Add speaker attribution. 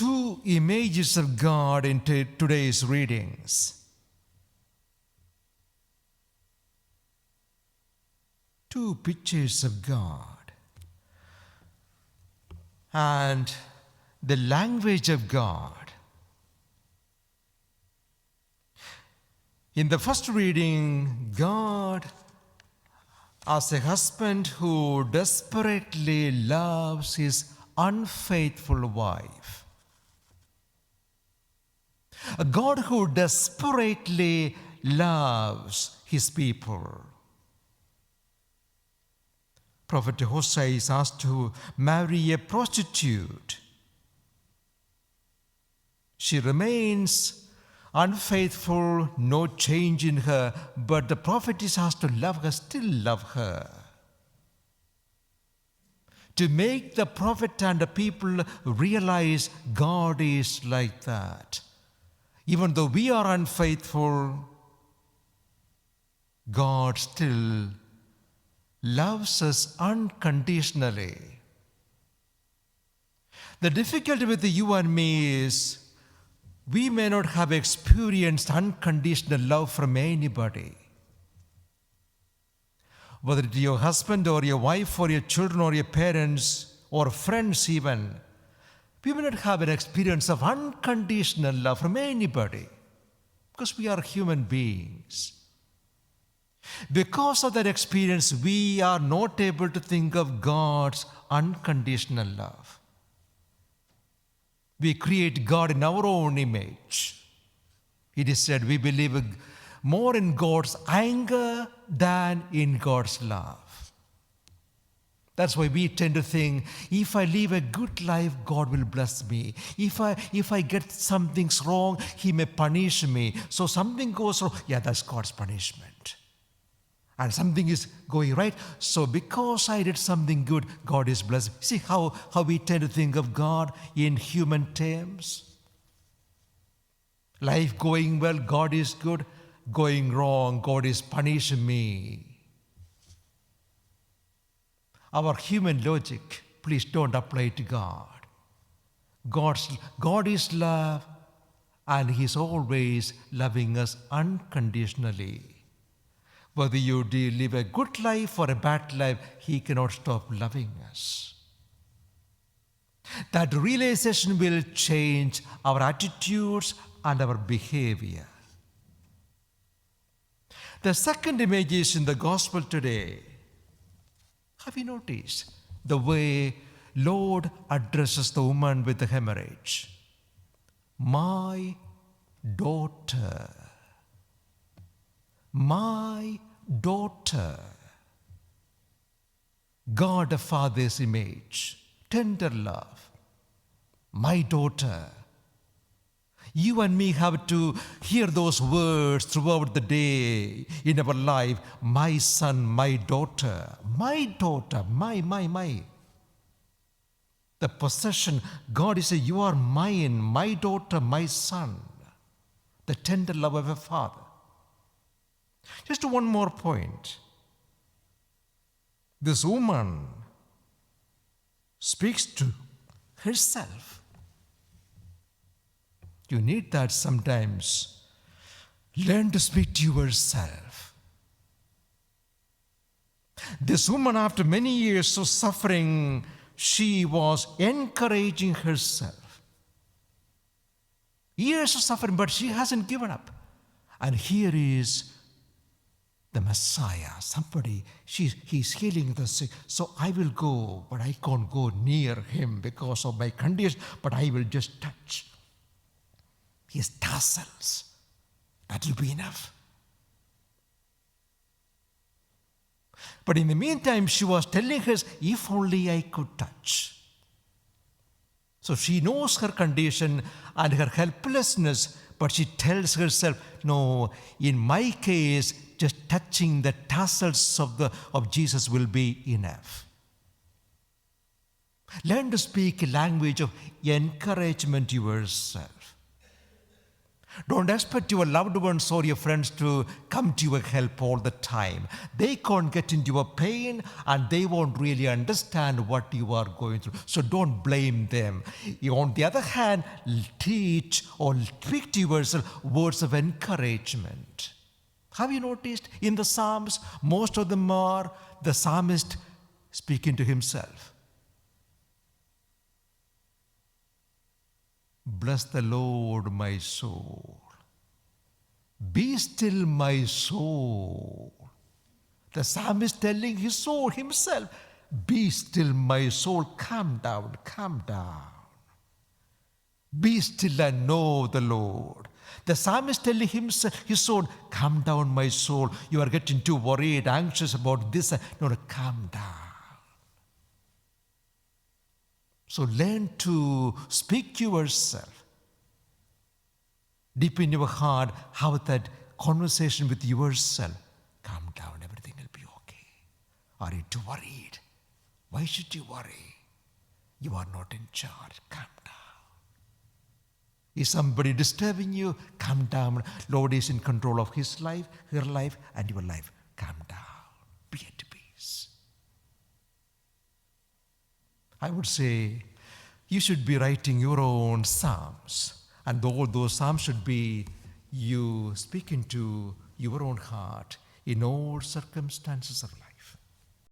Speaker 1: two images of God in today's readings. Two pictures of God. And the language of God. In the first reading, God as a husband who desperately loves his unfaithful wife. A God who desperately loves his people. Prophet Hosea is asked to marry a prostitute. She remains unfaithful, no change in her, but the prophet is asked to love her, still love her. To make the prophet and the people realize God is like that. Even though we are unfaithful, God still loves us unconditionally. The difficulty with you and me is we may not have experienced unconditional love from anybody. Whether it is your husband or your wife or your children or your parents or friends even, we may not have an experience of unconditional love from anybody because we are human beings. Because of that experience, we are not able to think of God's unconditional love. We create God in our own image. It is said we believe more in God's anger than in God's love. That's why we tend to think, if I live a good life, God will bless me. If I get some things wrong, He may punish me. So something goes wrong, yeah, that's God's punishment. And something is going right, so because I did something good, God is blessed. See how we tend to think of God in human terms? Life going well, God is good. Going wrong, God is punishing me. Our human logic, please don't apply it to God. God is love, and He's always loving us unconditionally. Whether you live a good life or a bad life, He cannot stop loving us. That realization will change our attitudes and our behavior. The second image is in the gospel today. Have you noticed the way Lord addresses the woman with the haemorrhage? My daughter. My daughter. God the Father's image, tender love. My daughter. You and me have to hear those words throughout the day in our life. My son, my daughter, my daughter, my. The possession, God is saying, you are mine, my daughter, my son. The tender love of a father. Just one more point. This woman speaks to herself. You need that sometimes. Learn to speak to yourself. This woman, after many years of suffering, she was encouraging herself. Years of suffering, but she hasn't given up. And here is the Messiah, somebody, he's healing the sick. So I will go, but I can't go near him because of my condition, but I will just touch his tassels. That will be enough. But in the meantime, she was telling us, if only I could touch. So she knows her condition and her helplessness, but she tells herself, no, in my case, just touching the tassels of Jesus will be enough. Learn to speak a language of encouragement to yourself. Don't expect your loved ones or your friends to come to your help all the time. They can't get into your pain and they won't really understand what you are going through. So don't blame them. You, on the other hand, teach or speak to yourself words of encouragement. Have you noticed in the Psalms, most of them are the psalmist speaking to himself. Bless the Lord, my soul. Be still, my soul. The psalmist telling his soul himself, be still, my soul. Calm down, calm down. Be still and know the Lord. The psalmist telling himself, his soul, calm down, my soul. You are getting too worried, anxious about this. No, calm down. So learn to speak to yourself. Deep in your heart, have that conversation with yourself. Calm down, everything will be okay. Are you too worried? Why should you worry? You are not in charge. Calm down. Is somebody disturbing you? Calm down. Lord is in control of his life, her life, and your life. Calm down. Be at peace. I would say you should be writing your own psalms. And all those psalms should be you speaking to your own heart in all circumstances of life.